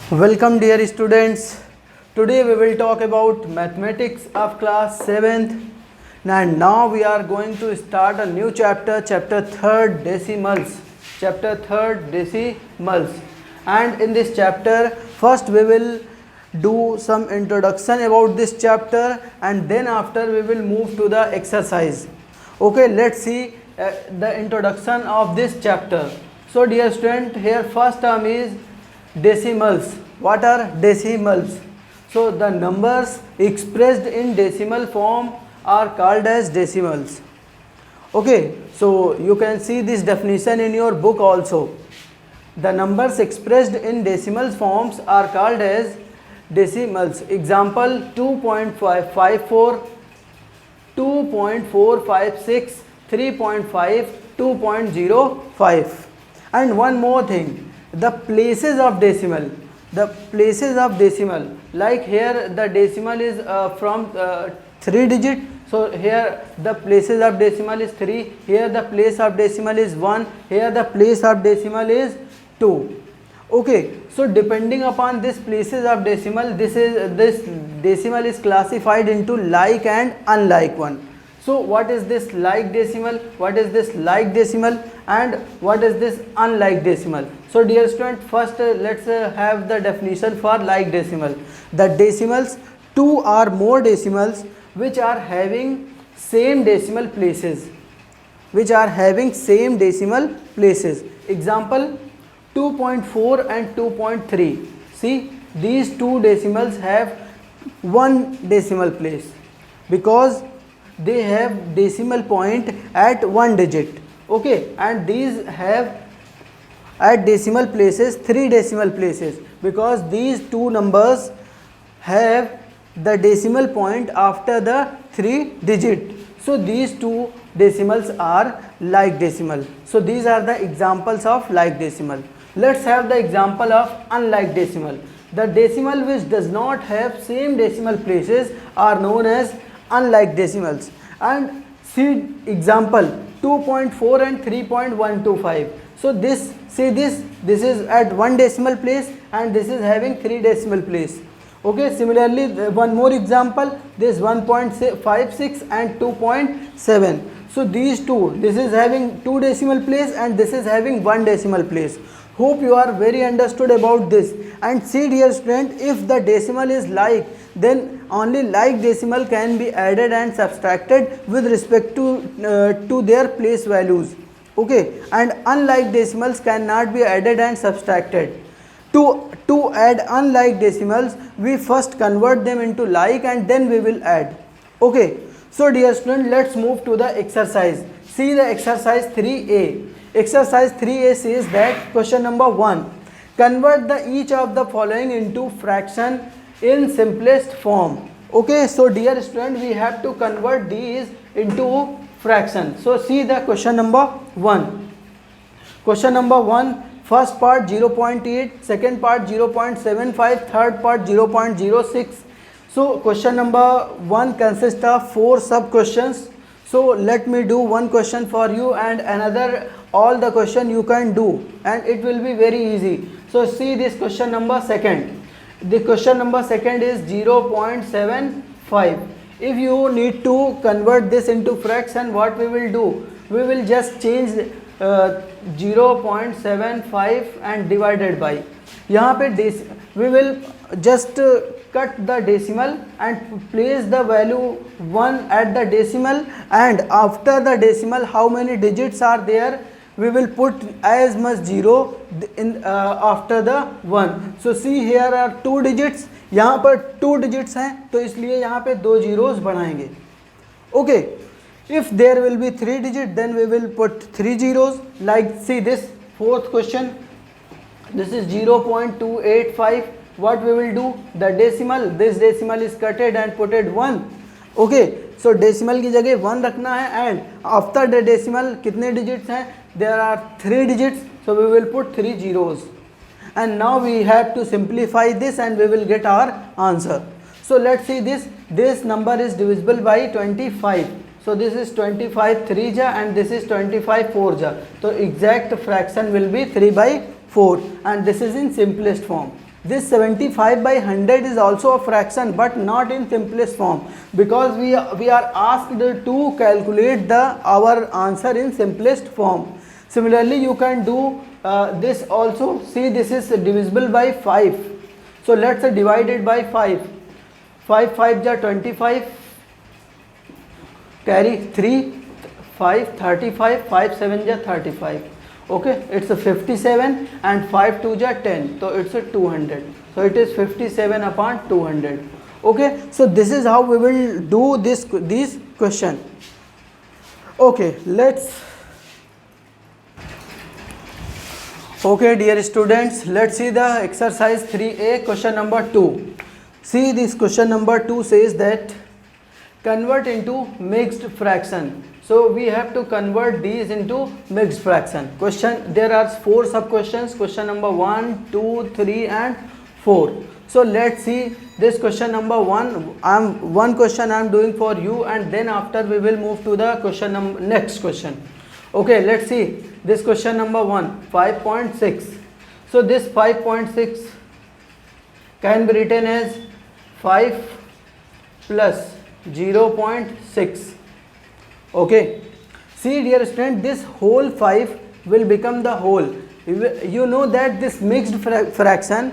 Welcome dear students. Today we will talk about mathematics of class 7th, and now we are going to start a new chapter, chapter 3rd decimals. Chapter 3rd decimals. And in this chapter first we will do some introduction about this chapter, and then after we will move to the exercise. Okay, let's see the introduction of this chapter. So dear student, here first term is decimals. What are decimals? So the numbers expressed in decimal form are called as decimals. Okay, so you can see this definition in your book also. The numbers expressed in decimal forms are called as decimals. Example 2.554, 2.456, 3.5, 2.05. And one more thing, the places of decimal. The places of decimal, like here the decimal is from 3 digit. So here the places of decimal is 3, here the place of decimal is 1, here the place of decimal is 2. Okay, so depending upon this places of decimal, this decimal is classified into like and unlike one. So what is this like decimal, what is this like decimal, and what is this unlike decimal? So dear student, first let's have the definition for like decimal. The decimals, two or more decimals which are having same decimal places, which are having same decimal places. Example 2.4 and 2.3. See, these two decimals have one decimal place because they have decimal point at one digit. Okay, and these have at decimal places 3 decimal places because these two numbers have the decimal point after the 3 digit. So these two decimals are like decimal. So these are the examples of like decimal. Let's have the example of unlike decimal. The decimal which does not have same decimal places are known as unlike decimals. And see example 2.4 and 3.125. So this, see this is at one decimal place and this is having 3 decimal place. Okay, similarly one more example, this 1.56 and 2.7. so these two, this is having 2 decimal place and this is having 1 decimal place. Hope you are very understood about this. And see dear student, if the decimal is like, then only like decimal can be added and subtracted with respect to their place values. Okay, and unlike decimals cannot be added and subtracted. To add unlike decimals, we first convert them into like and then we will add. Okay, so dear student, let's move to the exercise. See the exercise 3a. Exercise 3a says that question number 1, convert each of the following into fraction in simplest form. Okay, so dear student, we have to convert these into fraction. So see the question number 1. Question number 1, first part 0.8, second part 0.75, third part 0.06. So question number 1 consists of 4 sub questions. So let me do one question for you and another, all the question you can do, and it will be very easy. So see this question number 2. The question number 2 is 0.75. If you need to convert this into fraction, what we will do? We will just change 0.75 and divided by. यहाँ पे we will just cut the decimal and place the value 1 at the decimal, and after the decimal how many digits are there, we will put as much 0 in after the 1. So see, here are 2 digits, यहाँ पर 2 digits हैं तो इसलिए यहाँ पे 2 zeros बढ़ाएंगे. Okay, if there will be 3 digits, then we will put 3 zeros. Like see this fourth question, this is 0.285. What we will do? The decimal, this decimal is cutted and put it 1. Okay, so decimal की जगह 1 रखना है, and after the decimal कितने digits हैं? There are 3 digits, so we will put 3 zeros. And now we have to simplify this and we will get our answer. So let's see this. This number is divisible by 25. So this is 25 3 ja and this is 25 4 ja. So exact fraction will be 3/4, and this is in simplest form. this 75 by 100 is also a fraction, but not in simplest form, because we are asked to calculate our answer in simplest form. Similarly, you can do this also. See, this is divisible by 5. So let's divide it by 5. 5 5 ja 25, carry 3, 5 35, 5 7 ja 35. Okay, it's a 57, and 5 2 ja 10, so it's a 200. So it is 57 upon 200. Okay, so this is how we will do this question. Okay, okay dear students, let's see the exercise 3a, question number 2. See, this question number 2 says that convert into mixed fraction. So we have to convert these into mixed fraction. Question, there are 4 sub questions. Question number 1, 2, 3 and 4. So let's see this question number 1. One question I am doing for you, and then after we will move to the next question. Okay, let's see this question number 1, 5.6. So this 5.6 can be written as 5 plus 0.6. Okay, see dear student, this whole 5 will become the whole. You know that this mixed fraction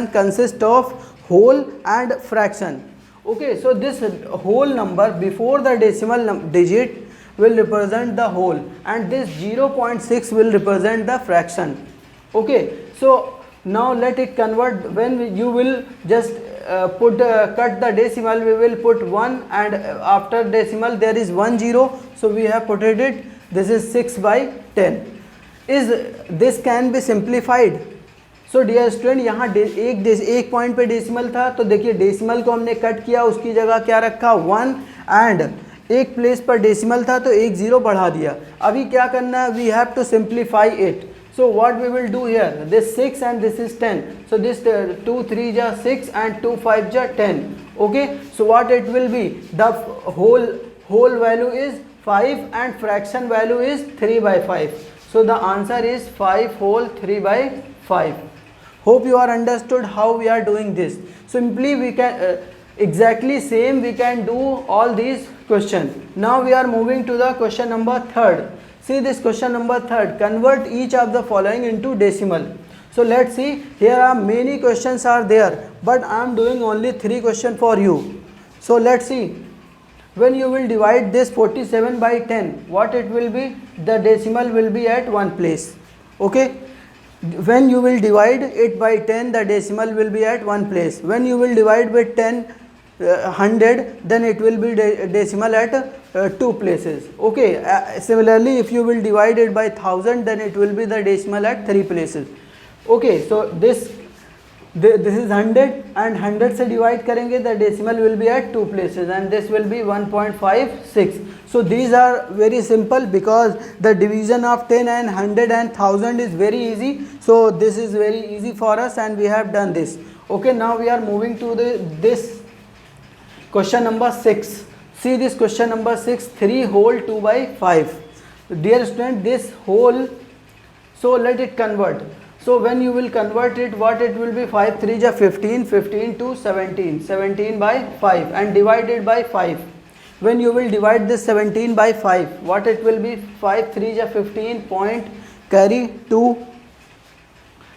consists of whole and fraction. Okay, so this whole number before the decimal digit will represent the whole, and this 0.6 will represent the fraction. Okay, so now let it convert. When you will just cut the decimal, we will put 1, and after decimal there is 1 0, so we have put it. This is 6 by 10. This can be simplified. So dear student, यहाँ एक point पे decimal था, तो देखिए decimal को हमने cut किया, उसकी जगह क्या रखा 1, एंड एक प्लेस पर डेसिमल था तो 1 0 बढ़ा दिया. अभी क्या करना है, we have to simplify it. So what we will do here, this 6 and this is 10, so this 2 3 ja 6 and 2 5 ja 10. Okay, so what it will be, the whole value is 5 and fraction value is 3 by 5. So the answer is 5 whole 3 by 5. Hope you are understood how we are doing this. Simply we can exactly same we can do all these questions. Now we are moving to the question number 3rd. See this question number 3rd, convert each of the following into decimal. So let's see, here are many questions are there, but I am doing only 3 questions for you. So let's see, when you will divide this 47 by 10, what it will be, the decimal will be at one place. Okay, when you will divide it by 10, the decimal will be at one place. When you will divide with 10 100, then it will be decimal at 2 places. Okay, similarly if you will divide it by 1000, then it will be the decimal at 3 places. Okay, so this is 100, and 100 से divide करेंगे, the decimal will be at 2 places, and this will be 1.56. So these are very simple, because the division of 10 and 100 and 1000 is very easy. So this is very easy for us, and we have done this. Okay, now we are moving to this question number 6. See this question number 6, 3 whole 2 by 5. Dear student, this whole, so let it convert. So when you will convert it, what it will be, 5 3 ja 15, 15 to 17, 17 by 5, and divided by 5. When you will divide this 17 by 5, what it will be, 5 3 ja 15, point carry 2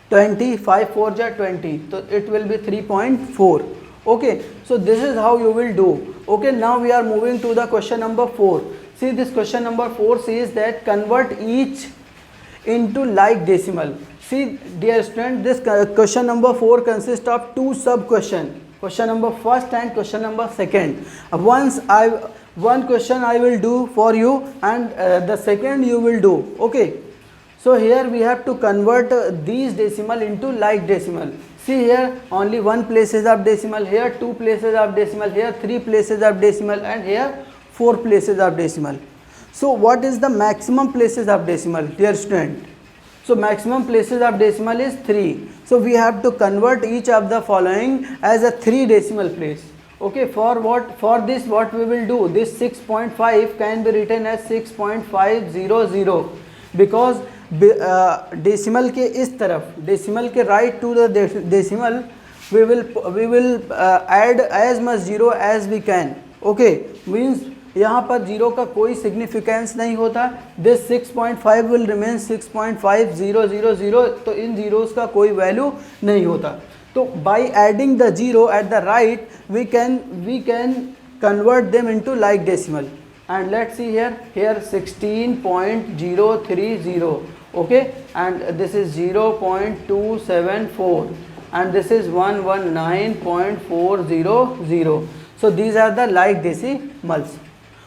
20, 5 4 ja 20, so it will be 3.4. Okay, so this is how you will do. Okay, now we are moving to the question number 4. See this question number 4 says that convert each into like decimal. See dear student, this question number 4 consists of 2 sub questions, question number 1st and question number 2nd. One question I will do for you, and the second you will do. Okay, so here we have to convert these decimal into like decimal. See here, only 1 places of decimal, here 2 places of decimal, here 3 places of decimal, and here 4 places of decimal. So what is the maximum places of decimal, dear student? So maximum places of decimal is 3. So we have to convert each of the following as a 3 decimal place. Okay, for this what we will do, this 6.5 can be written as 6.500, because decimal के इस तरफ, decimal के right to the decimal, we will add as much zero as we can. Okay, means यहाँ पर zero का कोई significance नहीं होता. दिस 6.5 विल रिमेन 6.5000, तो इन जीरोस का कोई वैल्यू नहीं होता. तो by adding the zero at the right we can convert them into like decimal. And let's see here 16.030. okay, and this is 0.274 and this is 119.400. so these are the like decimals.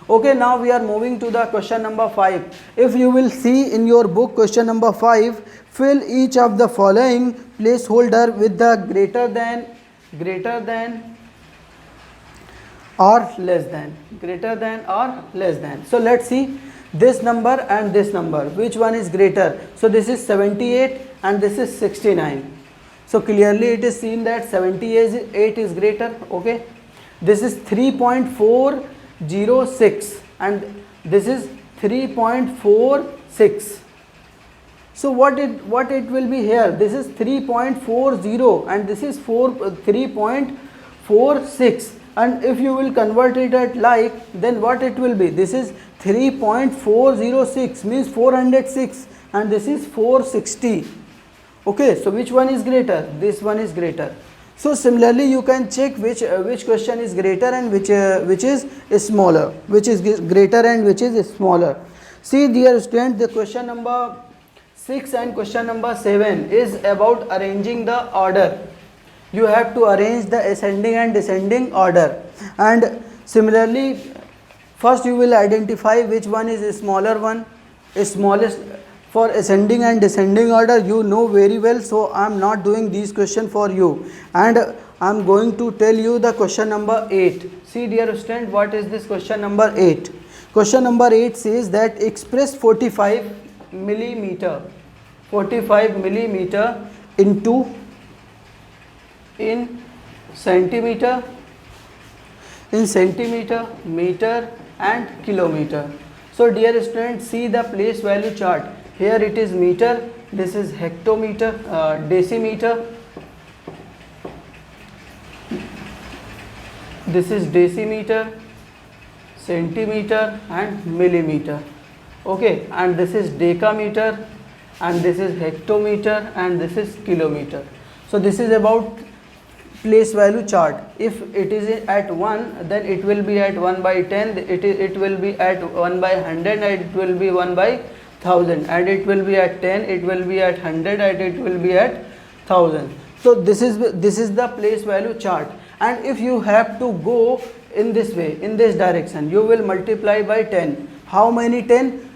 Okay, now we are moving to the question number 5. If you will see in your book question number 5, fill each of the following placeholder with the greater than or less than, greater than or less than. So let's see this number and this number, which one is greater. So this is 78 and this is 69. so clearly it is seen that 78 is greater. Okay, this is 3.406 and this is 3.46. so what it will be here, this is 3.40 and this is 3.46, and if you will convert it at like, then what it will be, this is 3.406 means 406 and this is 460. okay, so which one is greater? This one is greater. So similarly you can check which question is greater and which is smaller, which is greater and which is smaller. See dear student, the question number 6 and question number 7 is about arranging the order. You have to arrange the ascending and descending order, and similarly first you will identify which one is a smaller one, smallest. For ascending and descending order you know very well, so I am not doing these question for you, and I am going to tell you the question number 8. See dear student, what is this question number 8? Question number 8 says that express 45 millimeter into in centimeter, meter and kilometer. So dear students, see the place value chart. Here it is meter, this is hectometer, decimeter, this is decimeter, centimeter and millimeter. Okay, and this is decameter, and this is hectometer, and this is kilometer. So this is about place value chart. If it is at 1, then it will be at 1 by 10, it will be at 1 by 100, and it will be 1 by 1000, and it will be at 10, it will be at 100, and it will be at 1000. So this is the place value chart, and if you have to go in this way, in this direction, you will multiply by 10. How many 10?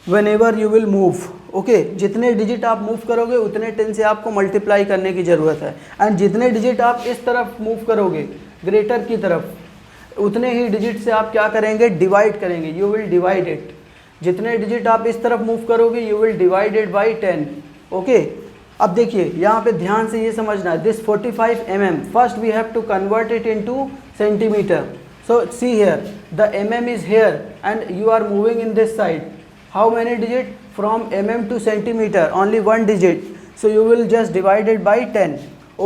Whenever you will move. Okay, जितने digit आप move करोगे उतने 10 से आपको multiply करने की ज़रूरत है, एंड जितने डिजिट आप इस तरफ मूव करोगे ग्रेटर की तरफ, उतने ही डिजिट से आप क्या करेंगे, डिवाइड करेंगे. You will divide it. जितने डिजिट आप इस तरफ मूव करोगे you will divide it by 10. Okay, अब देखिए यहाँ पे ध्यान से ये समझना है, this 45 mm, first we have to convert it into centimetre. So see here the mm is here and you are moving in this side. How many digit? From mm to centimeter, only one digit. So you will just divide it by 10.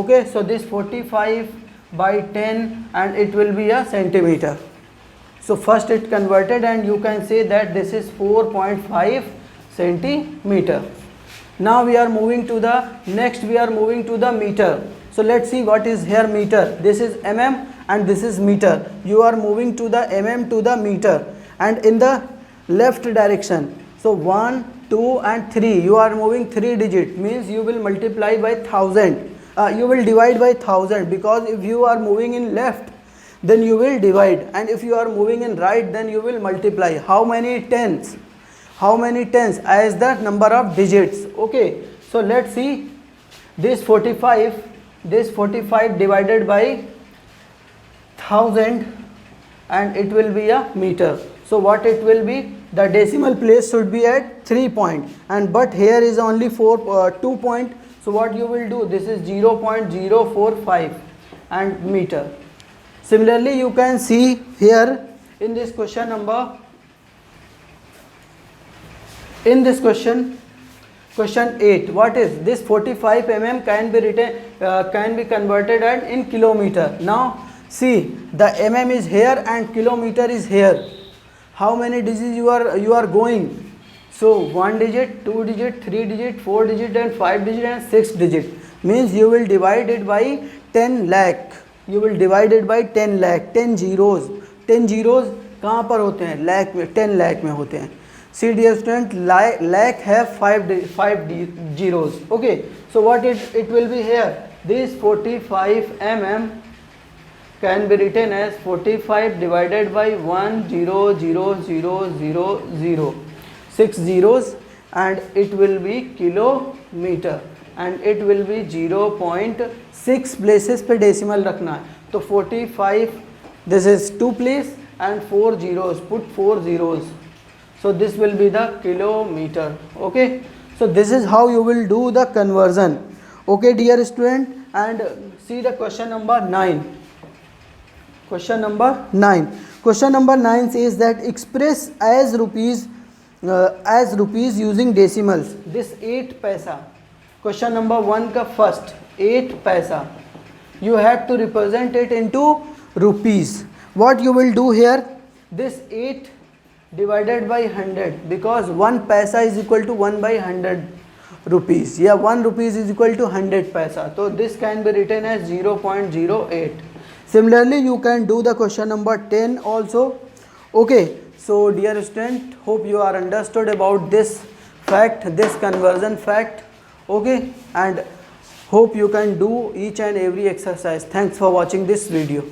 Okay, so this 45 by 10 and it will be a centimeter. So first it converted and you can say that this is 4.5 centimeter. Now we are moving to the next, we are moving to the meter. So let's see what is here meter. This is mm and this is meter. You are moving to the mm to the meter and in the left direction. So 1, 2 and 3, you are moving 3 digit, means you will multiply by 1000. You will divide by 1000, because if you are moving in left then you will divide, and if you are moving in right then you will multiply. How many tens? How many tens? As the number of digits. Okay, so let's see this 45 divided by 1000 and it will be a meter. So what it will be? The decimal place should be at 3 point, and but here is only 2 point. So what you will do? This is 0.045 and meter. Similarly, you can see here in this question number, in this question Question 8. What is this 45 mm can be written can be converted at in kilometer. Now see, the mm is here and kilometer is here. How many digits you are going? So 1 digit, 2 digit, 3 digit, 4 digit and 5 digit and 6 digit. Means you will divide it by 10 lakh. You will divide it by 10 lakh. 10 zeros. 10 zeros कहाँ पर होते हैं? lakh में, 10 lakh में होते हैं. See dear student, lakh have 5 zeros. Okay, so what it will be here? This 45 mm can be written as 45 divided by 1 0 0 0 0 0, 6 zeros, and it will be kilometer, and it will be 0.6 places पे decimal रखना है. तो 45, this is 2 place and 4 zeros, put 4 zeros. So this will be the kilometer. Okay, so this is how you will do the conversion. Okay dear student, and see the question number 9. Question number 9. Question number 9 says that express as rupees using decimals. This 8 paisa. Question number 1 ka first 8 paisa. You have to represent it into rupees. What you will do here? This 8 divided by 100, because 1 paisa is equal to 1 by 100 rupees. Yeah, 1 rupees is equal to 100 paisa. So this can be written as 0.08. Similarly, you can do the question number 10 also. Okay, so dear student, hope you are understood about this fact, this conversion fact. Okay, and hope you can do each and every exercise. Thanks for watching this video.